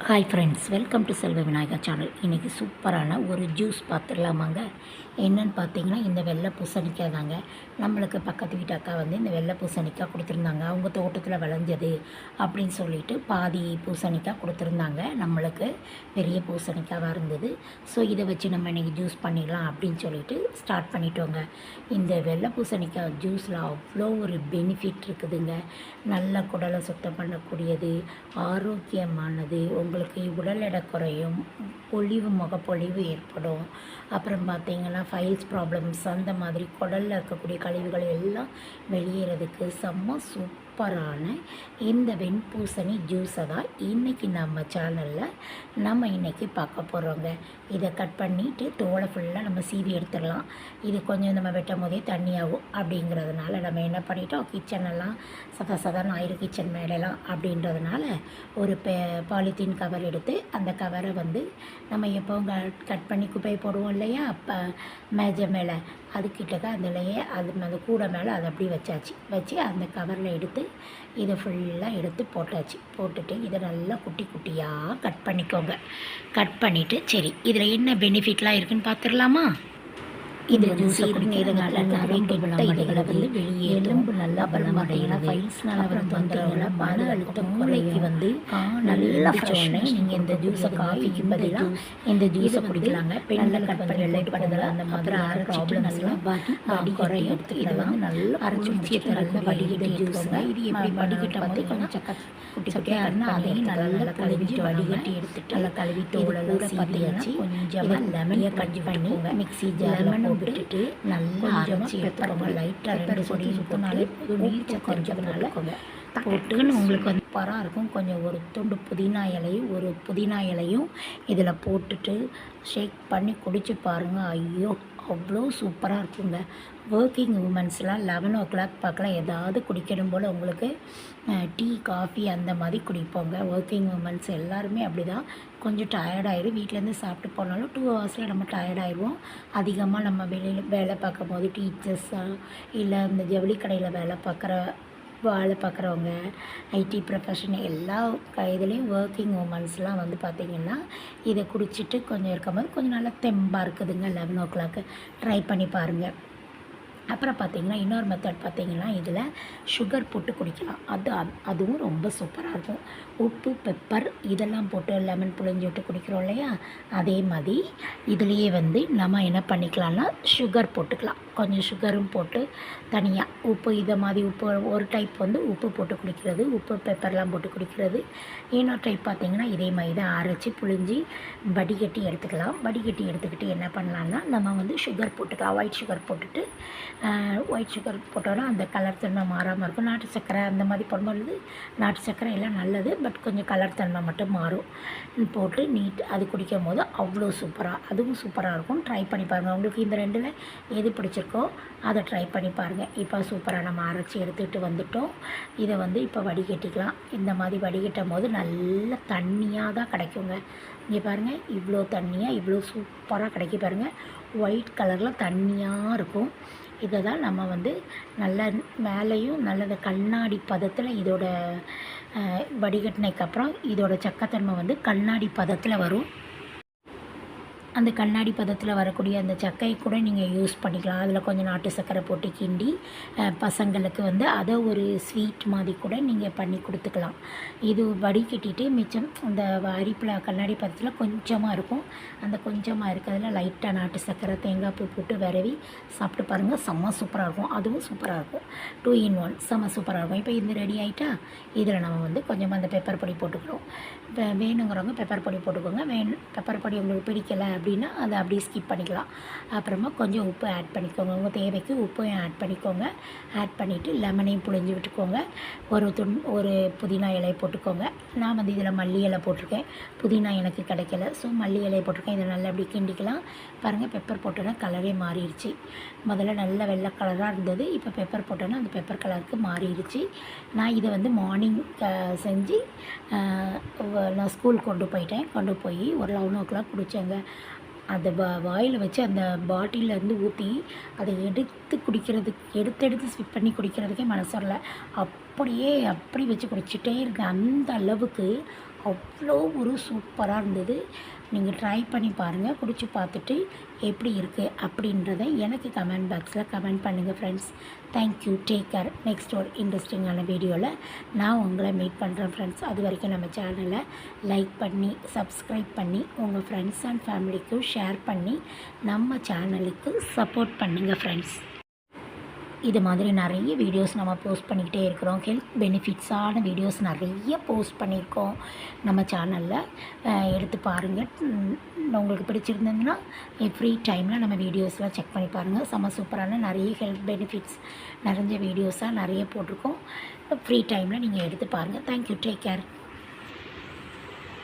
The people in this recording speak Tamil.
ஹாய் ஃப்ரெண்ட்ஸ், வெல்கம் டு செல்வ விநாயகா சேனல். இன்றைக்கி சூப்பரான ஒரு ஜூஸ் பார்த்துடலாமாங்க. என்னென்னு பார்த்தீங்கன்னா, இந்த வெள்ளை பூசணிக்காய் தாங்க. நம்மளுக்கு பக்கத்து வீட்டு அக்கா வந்து இந்த வெள்ளை பூசணிக்காய் கொடுத்துருந்தாங்க. அவங்க தோட்டத்தில் விளைஞ்சது அப்படின்னு சொல்லிட்டு பாதி பூசணிக்காய் கொடுத்துருந்தாங்க. நம்மளுக்கு பெரிய பூசணிக்காவாக இருந்தது. ஸோ இதை வச்சு நம்ம இன்றைக்கி ஜூஸ் பண்ணிடலாம் அப்படின்னு சொல்லிட்டு ஸ்டார்ட் பண்ணிட்டோங்க. இந்த வெள்ளை பூசணிக்காய் ஜூஸில் அவ்வளோ ஒரு பெனிஃபிட் இருக்குதுங்க. நல்ல குடலை சுத்தம் பண்ணக்கூடியது, ஆரோக்கியமானது, உங்களுக்கு உடல் எடை குறையும், பொலிவு முகப்பொலிவு ஏற்படும். அப்புறம் பார்த்திங்கன்னா ஃபைல்ஸ் ப்ராப்ளம்ஸ் அந்த மாதிரி குடலில் இருக்கக்கூடிய கழிவுகள் எல்லாம் வெளியேறதுக்கு செம்ம சூப்பரான இந்த வெண்பூசணி ஜூஸை தான் இன்றைக்கி நம்ம சேனலில் நம்ம இன்றைக்கி பார்க்க போகிறோங்க. இதை கட் பண்ணிவிட்டு தோலை ஃபுல்லாக நம்ம சீவி எடுத்துடலாம். இது கொஞ்சம் நம்ம வெட்டும் போதே தண்ணியாகும். அப்படிங்கிறதுனால நம்ம என்ன பண்ணிட்டோம், கிச்சனெல்லாம் சதான் ஆயிரம் கிச்சன் மேலெலாம் அப்படின்றதுனால ஒரு பாலித்தீன் கவர் எடுத்து அந்த கவரை வந்து நம்ம எப்போவும் கட் பண்ணி குப்பையை போடுவோம் இல்லையா, அப்போ மேஜை மேலே அதுக்கிட்டக்க அதுலேயே அந்த கூடை மேலே அதை அப்படி வச்சு அந்த கவரில் எடுத்து இதை ஃபுல்லாக எடுத்து போட்டுட்டு இதை நல்லா குட்டி குட்டியாக கட் பண்ணிக்கோங்க. கட் பண்ணிவிட்டு சரி இதில் என்ன பெனிஃபிட்லாம் இருக்குதுன்னு பார்த்துடலாமா. இது ஜூஸை குடிக்கிறதுனால நரம்பு இதைகளை வந்து வெளியே எலும்பு நல்லா பலமடையலாம். ஃபைல்ஸ்னால வர தொந்தரவுல மன அழுத்தம் மூளைக்கு வந்து நல்லா ஃப்ரெஷ்ஷாக நீங்கள் இந்த ஜூஸை காஃபிக்கு பதிலாக இந்த ஜூஸை குடிக்கலாங்க. பெண்கள் கட் பண்ணி வெள்ளைப்படுதல் அந்த மாதிரி ப்ராப்ளம்ஸ்லாம் குறையும். இது வந்து நல்லா அரைச்சி முக்கியத்தை நல்லா வடிகட்டி ஜூஸுங்க. இது எப்படி வடிகட்ட போது கொஞ்சம் குட்டி குட்டியாக இருந்தால் அதையும் நல்லா கழுவிட்டு வடிகட்டி எடுத்துட்டு நல்லா கழுவி தோலெல்லாம் சீவி வச்சு கொஞ்சமாக லெமனை கட் பண்ணி மிக்ஸி ஜாரில் விட்டுட்டு நல்லா அரைச்சி எடுத்துக்கோங்க. லைட்டாக 2 பொடி ஊற்றினாலே நீர் கொஞ்சம்னால போட்டுன்னு உங்களுக்கு வந்து பரம் இருக்கும். கொஞ்சம் ஒரு துண்டு புதினா இலையும் இதில் போட்டுட்டு ஷேக் பண்ணி குடிச்சு பாருங்கள். ஐயோ அவ்வளோ சூப்பராக இருக்குங்க. ஒர்க்கிங் உமன்ஸ்லாம் 11 o'clock பார்க்கலாம் ஏதாவது குடிக்கணும் போல் உங்களுக்கு டீ காஃபி அந்த மாதிரி குடிப்போங்க. ஒர்க்கிங் உமன்ஸ் எல்லாருமே அப்படி தான். கொஞ்சம் டயர்டாயிடும். வீட்டிலேருந்து சாப்பிட்டு போனாலும் 2 hours நம்ம டயர்டாயிடுவோம். அதிகமாக நம்ம வெளியில் வேலை பார்க்கும் போது டீச்சர்ஸாக இல்லை இந்த ஜவுளி கடையில் வேலை பார்க்குறவங்க, ஐடி ப்ரொஃபஷன் எல்லா இதுலேயும் ஒர்க்கிங் உமன்ஸ்லாம் வந்து பார்த்திங்கன்னா இதை குடிச்சிட்டு கொஞ்சம் இருக்கும்போது கொஞ்சம் நல்லா தெம்பாக இருக்குதுங்க. 11 o'clock ட்ரை பண்ணி பாருங்கள். அப்புறம் பார்த்திங்கன்னா இன்னொரு மெத்தட் பார்த்திங்கன்னா இதில் சுகர் போட்டு குடிக்கலாம். அதுவும் ரொம்ப சூப்பராக இருக்கும். உப்பு, பெப்பர் இதெல்லாம் போட்டு லெமன் புழிஞ்சு விட்டு குடிக்கிறோம் இல்லையா, அதே மாதிரி இதுலேயே வந்து நம்ம என்ன பண்ணிக்கலாம்னா சுகர் போட்டுக்கலாம். கொஞ்சம் சுகரும் போட்டு தனியாக உப்பு இதை மாதிரி உப்பு ஒரு டைப் வந்து உப்பு போட்டு குடிக்கிறது, உப்பு பெப்பர்லாம் போட்டு குடிக்கிறது. இன்னொரு டைப் பார்த்திங்கன்னா இதே மாதிரி தான் அரைச்சி புழிஞ்சி வடிகட்டி எடுத்துக்கலாம். வடிகட்டி எடுத்துக்கிட்டு என்ன பண்ணலான்னா நம்ம வந்து சுகர் போட்டுக்கலாம். ஒயிட் சுகர் போட்டுட்டு ஒயிட் சுகர் போட்டோன்னா அந்த கலர் தன்மை மாறாமல் இருக்கும். நாட்டு சர்க்கரை அந்த மாதிரி போடும்போது நாட்டு சர்க்கரை எல்லாம் நல்லது, பட் கொஞ்சம் கலர் தன்மை மட்டும் மாறும். போட்டு அது குடிக்கும் போது அவ்வளோ அதுவும் சூப்பராக இருக்கும். ட்ரை பண்ணி பாருங்கள். உங்களுக்கு இந்த 2ல் எது பிடிச்சிருக்கோ அதை ட்ரை பண்ணி பாருங்கள். இப்போ சூப்பராக நம்ம அரைச்சி எடுத்துகிட்டு வந்துட்டோம். இதை வந்து இப்போ வடிகட்டிக்கலாம். இந்த மாதிரி வடிகட்டும் போது நல்ல தண்ணியாக தான் கிடைக்குங்க. இங்கே பாருங்கள், இவ்வளோ தண்ணியாக இவ்வளோ சூப்பராக கிடைக்கி பாருங்கள். ஒயிட் கலரில் தண்ணியாக இருக்கும். இதை தான் நம்ம வந்து நல்ல மேலேயும் நல்ல கண்ணாடி பதத்தில் இதோட வடிகட்டினதுக்கப்புறம் இதோட சக்கத்தன்மை வந்து கண்ணாடி பதத்தில் வரும். அந்த கண்ணாடி பதத்தில் வரக்கூடிய அந்த சக்கையை கூட நீங்கள் யூஸ் பண்ணிக்கலாம். அதில் கொஞ்சம் நாட்டு சர்க்கரை போட்டு கிண்டி பசங்களுக்கு வந்து அதை ஒரு ஸ்வீட் மாதிரி கூட நீங்கள் பண்ணி கொடுத்துக்கலாம். இது வடிகட்டிட்டு மிச்சம் அந்த அரிப்பில் கண்ணாடி பதத்தில் கொஞ்சமாக இருக்கும். அந்த கொஞ்சமாக இருக்கிறதுல லைட்டாக நாட்டு சர்க்கரை தேங்காய் பூ போட்டு விரவி சாப்பிட்டு பாருங்கள். செம்ம சூப்பராக இருக்கும். அதுவும் சூப்பராக இருக்கும். 2 in 1 செம்ம சூப்பராக இருக்கும். இப்போ இது ரெடி ஆகிட்டா இதில் நம்ம வந்து கொஞ்சமாக அந்த பெப்பர் பொடி போட்டுக்கிறோம். வேணுங்கிறவங்க பெப்பர் பொடி போட்டுக்கோங்க. பெப்பர் பொடி உங்களுக்கு பிடிக்கலை அப்படின்னா அதை அப்படியே ஸ்கிப் பண்ணிக்கலாம். அப்புறமா கொஞ்சம் உப்பு ஆட் பண்ணிக்கோங்க. உங்கள் தேவைக்கு உப்பையும் ஆட் பண்ணிக்கோங்க. ஆட் பண்ணிவிட்டு லெமனையும் புழிஞ்சு விட்டுக்கோங்க. ஒரு புதினா இலையை போட்டுக்கோங்க. நான் வந்து இதில் மல்லி இலை போட்டிருக்கேன். புதினா எனக்கு கிடைக்கல, ஸோ மல்லி இலையை போட்டிருக்கேன். இதை நல்லா அப்படி கிண்டிக்கலாம். பாருங்கள், பெப்பர் போட்டோன்னா கலரே மாறிடுச்சு. முதல்ல நல்ல வெள்ளை கலராக இருந்தது, இப்போ பெப்பர் போட்டோன்னா அந்த பெப்பர் கலருக்கு மாறிடுச்சு. நான் இதை வந்து மார்னிங் செஞ்சு நான் ஸ்கூல் கொண்டு போய் ஒரு 11 o'clock குடித்தேங்க. அந்த வாயில் வச்சு அந்த பாட்டிலேருந்து ஊற்றி அதை எடுத்து ஸ்விப் பண்ணி குடிக்கிறதுக்கே மனசு வரல. அப்படி வச்சு குடிச்சிட்டே இருக்கேன். அந்த அளவுக்கு அவ்வளோ ஒரு சூப்பராக இருந்தது. நீங்கள் ட்ரை பண்ணி பாருங்கள். குடிச்சு பார்த்துட்டு எப்படி இருக்குது அப்படின்றத எனக்கு கமெண்ட் பாக்ஸில் கமெண்ட் பண்ணுங்கள் friends. Thank you, take care. Next ஒரு இன்ட்ரெஸ்டிங்கான வீடியோவில் நான் உங்களை மீட் பண்ணுறேன் ஃப்ரெண்ட்ஸ். அது வரைக்கும் நம்ம சேனலை லைக் பண்ணி சப்ஸ்கிரைப் பண்ணி உங்கள் ஃப்ரெண்ட்ஸ் அண்ட் ஃபேமிலிக்கும் ஷேர் பண்ணி நம்ம சேனலுக்கு சப்போர்ட் பண்ணுங்கள் ஃப்ரெண்ட்ஸ். இது மாதிரி நிறைய வீடியோஸ் நம்ம போஸ்ட் பண்ணிக்கிட்டே இருக்கிறோம். ஹெல்த் பெனிஃபிட்ஸான வீடியோஸ் நிறைய போஸ்ட் பண்ணியிருக்கோம் நம்ம சேனலில். எடுத்து பாருங்கள். உங்களுக்கு பிடிச்சிருந்ததுன்னா ஃப்ரீ டைமில் நம்ம வீடியோஸ்லாம் செக் பண்ணி பாருங்கள். செம்ம சூப்பரான நிறைய ஹெல்த் பெனிஃபிட்ஸ் நிறைஞ்ச வீடியோஸாக நிறைய போட்டிருக்கோம். ஃப்ரீ டைமில் நீங்கள் எடுத்து பாருங்கள். Thank you, take care.